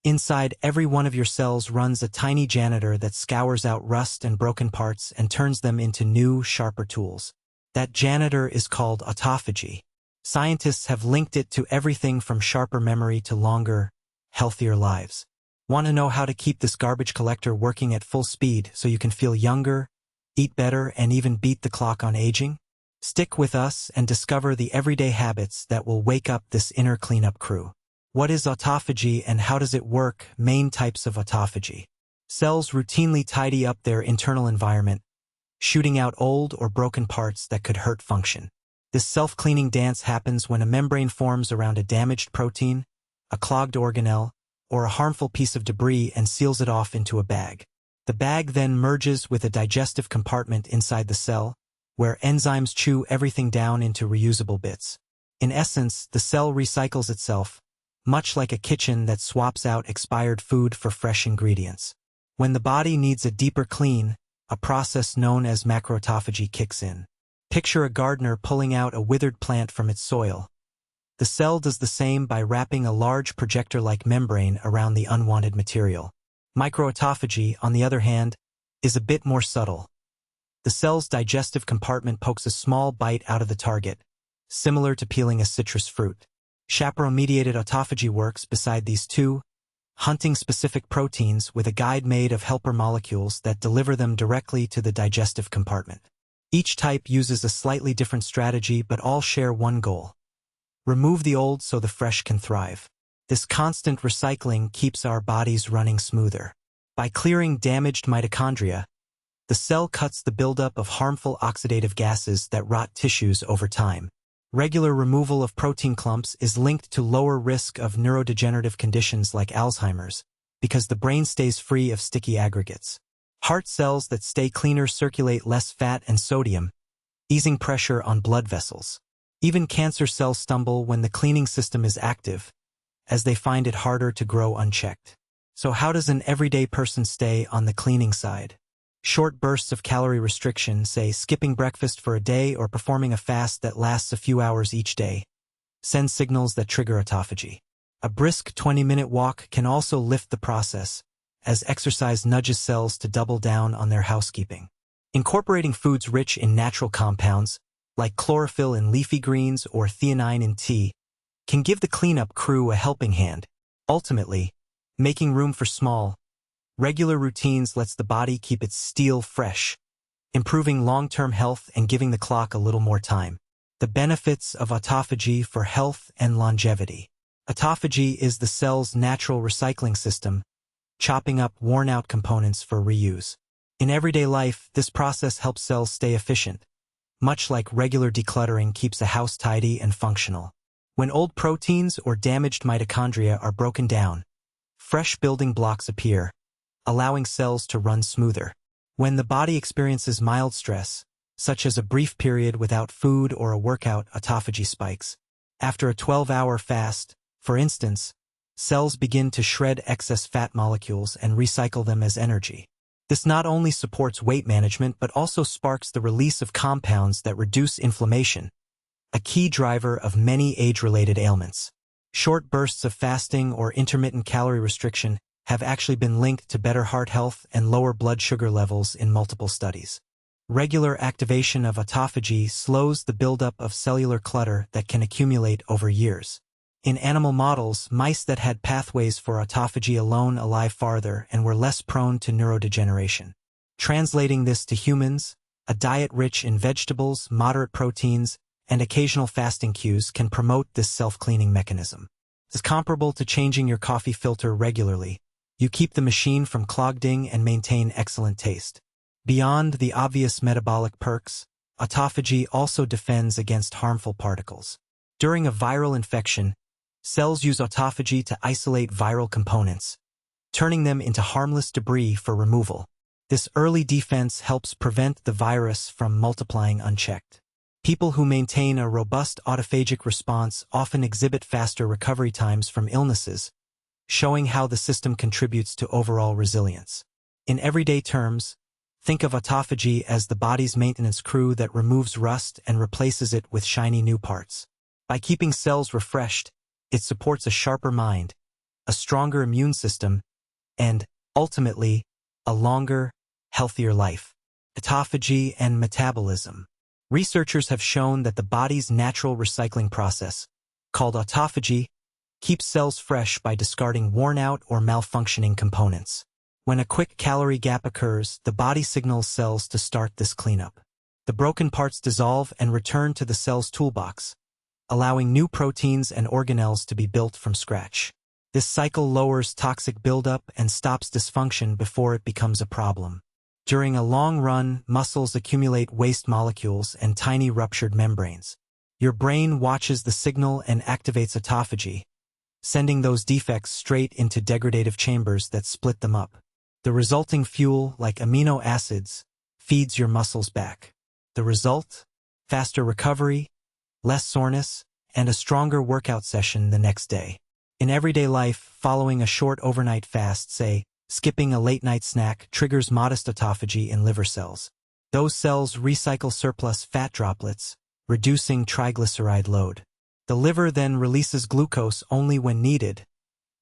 Inside every one of your cells runs a tiny janitor that scours out rust and broken parts and turns them into new, sharper tools. That janitor is called autophagy. Scientists have linked it to everything from sharper memory to longer, healthier lives. Want to know how to keep this garbage collector working at full speed so you can feel younger, eat better, and even beat the clock on aging? Stick with us and discover the everyday habits that will wake up this inner cleanup crew. What is autophagy and how does it work? Main types of autophagy. Cells routinely tidy up their internal environment, shooting out old or broken parts that could hurt function. This self-cleaning dance happens when a membrane forms around a damaged protein, a clogged organelle, or a harmful piece of debris and seals it off into a bag. The bag then merges with a digestive compartment inside the cell, where enzymes chew everything down into reusable bits. In essence, the cell recycles itself, much like a kitchen that swaps out expired food for fresh ingredients. When the body needs a deeper clean, a process known as macroautophagy kicks in. Picture a gardener pulling out a withered plant from its soil. The cell does the same by wrapping a large projector-like membrane around the unwanted material. Microautophagy, on the other hand, is a bit more subtle. The cell's digestive compartment pokes a small bite out of the target, similar to peeling a citrus fruit. Chaperone-mediated autophagy works beside these two, hunting specific proteins with a guide made of helper molecules that deliver them directly to the digestive compartment. Each type uses a slightly different strategy but all share one goal: remove the old so the fresh can thrive. This constant recycling keeps our bodies running smoother. By clearing damaged mitochondria, the cell cuts the buildup of harmful oxidative gases that rot tissues over time. Regular removal of protein clumps is linked to lower risk of neurodegenerative conditions like Alzheimer's, because the brain stays free of sticky aggregates. Heart cells that stay cleaner circulate less fat and sodium, easing pressure on blood vessels. Even cancer cells stumble when the cleaning system is active, as they find it harder to grow unchecked. So how does an everyday person stay on the cleaning side? Short bursts of calorie restriction, say skipping breakfast for a day or performing a fast that lasts a few hours each day, send signals that trigger autophagy. A brisk 20-minute walk can also lift the process, as exercise nudges cells to double down on their housekeeping. Incorporating foods rich in natural compounds, like chlorophyll in leafy greens or theanine in tea, can give the cleanup crew a helping hand. Ultimately, making room for small, regular routines lets the body keep its steel fresh, improving long-term health and giving the clock a little more time. The benefits of autophagy for health and longevity. Autophagy is the cell's natural recycling system, chopping up worn-out components for reuse. In everyday life, this process helps cells stay efficient, much like regular decluttering keeps a house tidy and functional. When old proteins or damaged mitochondria are broken down, fresh building blocks appear, allowing cells to run smoother. When the body experiences mild stress, such as a brief period without food or a workout, autophagy spikes. After a 12-hour fast, for instance, cells begin to shred excess fat molecules and recycle them as energy. This not only supports weight management but also sparks the release of compounds that reduce inflammation, a key driver of many age-related ailments. Short bursts of fasting or intermittent calorie restriction have actually been linked to better heart health and lower blood sugar levels in multiple studies. Regular activation of autophagy slows the buildup of cellular clutter that can accumulate over years. In animal models, mice that had pathways for autophagy alone alive farther and were less prone to neurodegeneration. Translating this to humans, a diet rich in vegetables, moderate proteins, and occasional fasting cues can promote this self-cleaning mechanism. It's comparable to changing your coffee filter regularly. You keep the machine from clogging and maintain excellent taste. Beyond the obvious metabolic perks, autophagy also defends against harmful particles. During a viral infection, cells use autophagy to isolate viral components, turning them into harmless debris for removal. This early defense helps prevent the virus from multiplying unchecked. People who maintain a robust autophagic response often exhibit faster recovery times from illnesses, showing how the system contributes to overall resilience. In everyday terms, think of autophagy as the body's maintenance crew that removes rust and replaces it with shiny new parts. By keeping cells refreshed, it supports a sharper mind, a stronger immune system, and, ultimately, a longer, healthier life. Autophagy and metabolism. Researchers have shown that the body's natural recycling process, called autophagy, keeps cells fresh by discarding worn-out or malfunctioning components. When a quick calorie gap occurs, the body signals cells to start this cleanup. The broken parts dissolve and return to the cell's toolbox, allowing new proteins and organelles to be built from scratch. This cycle lowers toxic buildup and stops dysfunction before it becomes a problem. During a long run, muscles accumulate waste molecules and tiny ruptured membranes. Your brain watches the signal and activates autophagy, sending those defects straight into degradative chambers that split them up. The resulting fuel, like amino acids, feeds your muscles back. The result? Faster recovery, less soreness, and a stronger workout session the next day. In everyday life, following a short overnight fast, say, skipping a late-night snack, triggers modest autophagy in liver cells. Those cells recycle surplus fat droplets, reducing triglyceride load. The liver then releases glucose only when needed,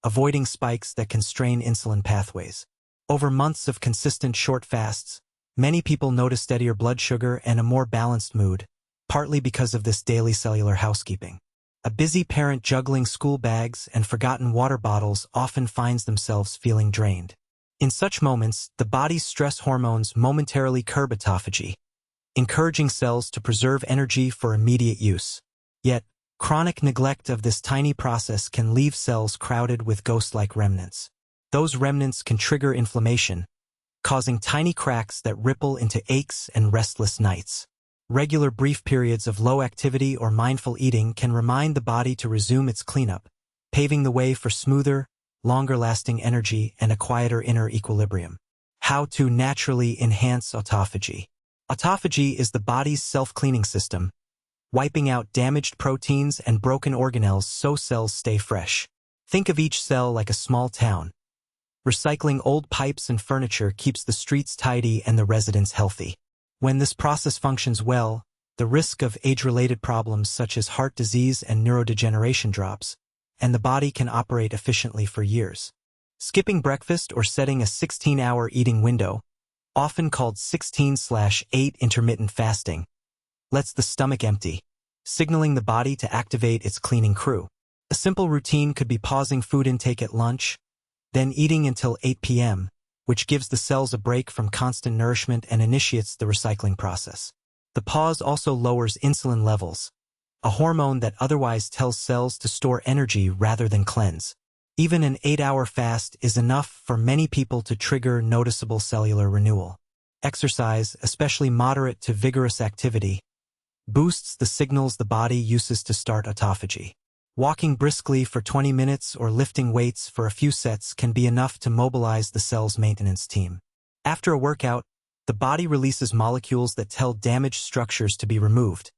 avoiding spikes that can strain insulin pathways. Over months of consistent short fasts, many people notice steadier blood sugar and a more balanced mood, partly because of this daily cellular housekeeping. A busy parent juggling school bags and forgotten water bottles often finds themselves feeling drained. In such moments, the body's stress hormones momentarily curb autophagy, encouraging cells to preserve energy for immediate use. Yet, chronic neglect of this tiny process can leave cells crowded with ghost-like remnants. Those remnants can trigger inflammation, causing tiny cracks that ripple into aches and restless nights. Regular brief periods of low activity or mindful eating can remind the body to resume its cleanup, paving the way for smoother, longer-lasting energy and a quieter inner equilibrium. How to naturally enhance autophagy. Autophagy is the body's self-cleaning system, wiping out damaged proteins and broken organelles so cells stay fresh. Think of each cell like a small town. Recycling old pipes and furniture keeps the streets tidy and the residents healthy. When this process functions well, the risk of age-related problems such as heart disease and neurodegeneration drops, and the body can operate efficiently for years. Skipping breakfast or setting a 16-hour eating window, often called 16/8 intermittent fasting, lets the stomach empty, signaling the body to activate its cleaning crew. A simple routine could be pausing food intake at lunch, then eating until 8 p.m., which gives the cells a break from constant nourishment and initiates the recycling process. The pause also lowers insulin levels, a hormone that otherwise tells cells to store energy rather than cleanse. Even an 8-hour fast is enough for many people to trigger noticeable cellular renewal. Exercise, especially moderate to vigorous activity, boosts the signals the body uses to start autophagy. Walking briskly for 20 minutes or lifting weights for a few sets can be enough to mobilize the cell's maintenance team. After a workout, the body releases molecules that tell damaged structures to be removed,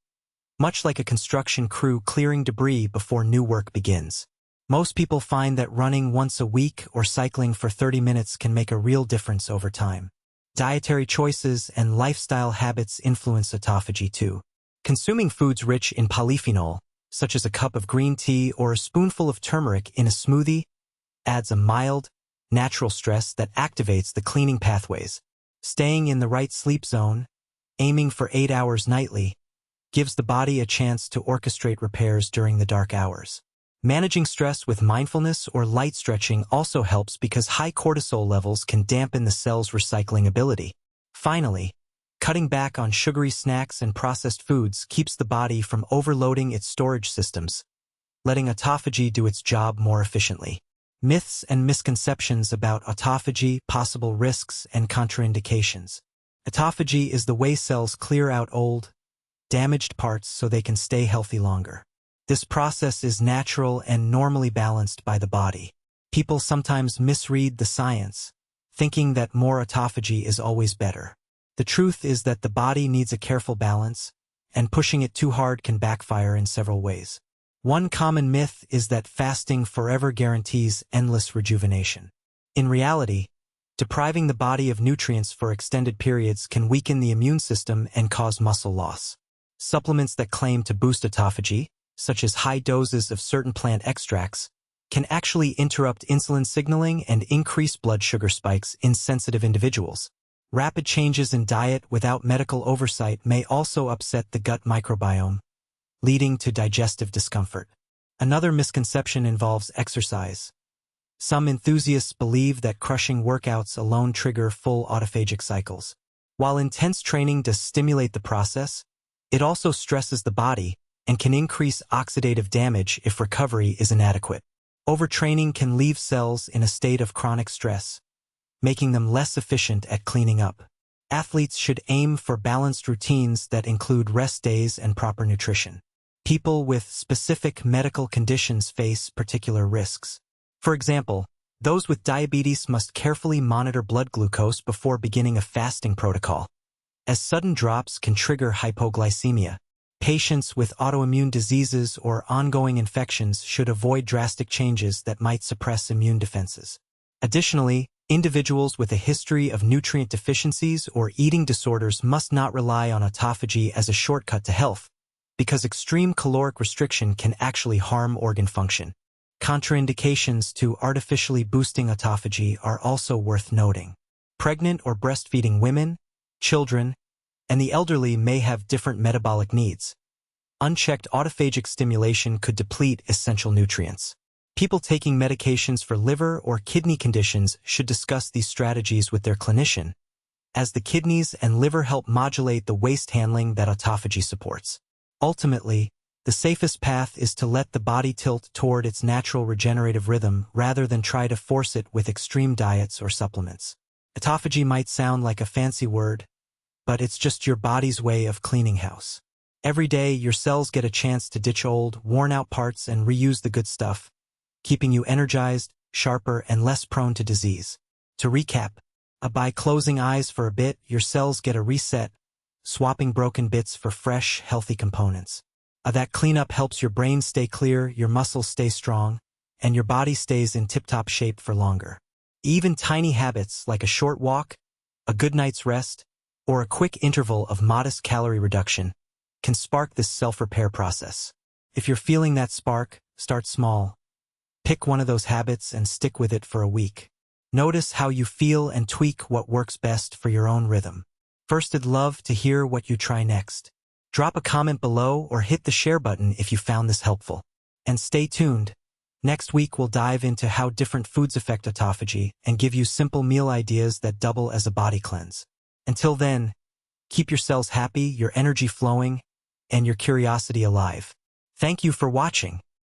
much like a construction crew clearing debris before new work begins. Most people find that running once a week or cycling for 30 minutes can make a real difference over time. Dietary choices and lifestyle habits influence autophagy too. Consuming foods rich in polyphenol, such as a cup of green tea or a spoonful of turmeric in a smoothie, adds a mild, natural stress that activates the cleaning pathways. Staying in the right sleep zone, aiming for 8 hours nightly, gives the body a chance to orchestrate repairs during the dark hours. Managing stress with mindfulness or light stretching also helps because high cortisol levels can dampen the cell's recycling ability. Finally, cutting back on sugary snacks and processed foods keeps the body from overloading its storage systems, letting autophagy do its job more efficiently. Myths and misconceptions about autophagy, possible risks, and contraindications. Autophagy is the way cells clear out old, damaged parts so they can stay healthy longer. This process is natural and normally balanced by the body. People sometimes misread the science, thinking that more autophagy is always better. The truth is that the body needs a careful balance, and pushing it too hard can backfire in several ways. One common myth is that fasting forever guarantees endless rejuvenation. In reality, depriving the body of nutrients for extended periods can weaken the immune system and cause muscle loss. Supplements that claim to boost autophagy, such as high doses of certain plant extracts, can actually interrupt insulin signaling and increase blood sugar spikes in sensitive individuals. Rapid changes in diet without medical oversight may also upset the gut microbiome, leading to digestive discomfort. Another misconception involves exercise. Some enthusiasts believe that crushing workouts alone trigger full autophagic cycles. While intense training does stimulate the process, it also stresses the body and can increase oxidative damage if recovery is inadequate. Overtraining can leave cells in a state of chronic stress, making them less efficient at cleaning up. Athletes should aim for balanced routines that include rest days and proper nutrition. People with specific medical conditions face particular risks. For example, those with diabetes must carefully monitor blood glucose before beginning a fasting protocol, as sudden drops can trigger hypoglycemia. Patients with autoimmune diseases or ongoing infections should avoid drastic changes that might suppress immune defenses. Additionally, individuals with a history of nutrient deficiencies or eating disorders must not rely on autophagy as a shortcut to health, because extreme caloric restriction can actually harm organ function. Contraindications to artificially boosting autophagy are also worth noting. Pregnant or breastfeeding women, children, and the elderly may have different metabolic needs. Unchecked autophagic stimulation could deplete essential nutrients. People taking medications for liver or kidney conditions should discuss these strategies with their clinician, as the kidneys and liver help modulate the waste handling that autophagy supports. Ultimately, the safest path is to let the body tilt toward its natural regenerative rhythm rather than try to force it with extreme diets or supplements. Autophagy might sound like a fancy word, but it's just your body's way of cleaning house. Every day, your cells get a chance to ditch old, worn-out parts and reuse the good stuff, keeping you energized, sharper, and less prone to disease. To recap, by closing eyes for a bit, your cells get a reset, swapping broken bits for fresh, healthy components. That cleanup helps your brain stay clear, your muscles stay strong, and your body stays in tip-top shape for longer. Even tiny habits like a short walk, a good night's rest, or a quick interval of modest calorie reduction can spark this self-repair process. If you're feeling that spark, start small. Pick one of those habits and stick with it for a week. Notice how you feel and tweak what works best for your own rhythm. First, I'd love to hear what you try next. Drop a comment below or hit the share button if you found this helpful. And stay tuned. Next week we'll dive into how different foods affect autophagy and give you simple meal ideas that double as a body cleanse. Until then, keep your cells happy, your energy flowing, and your curiosity alive. Thank you for watching.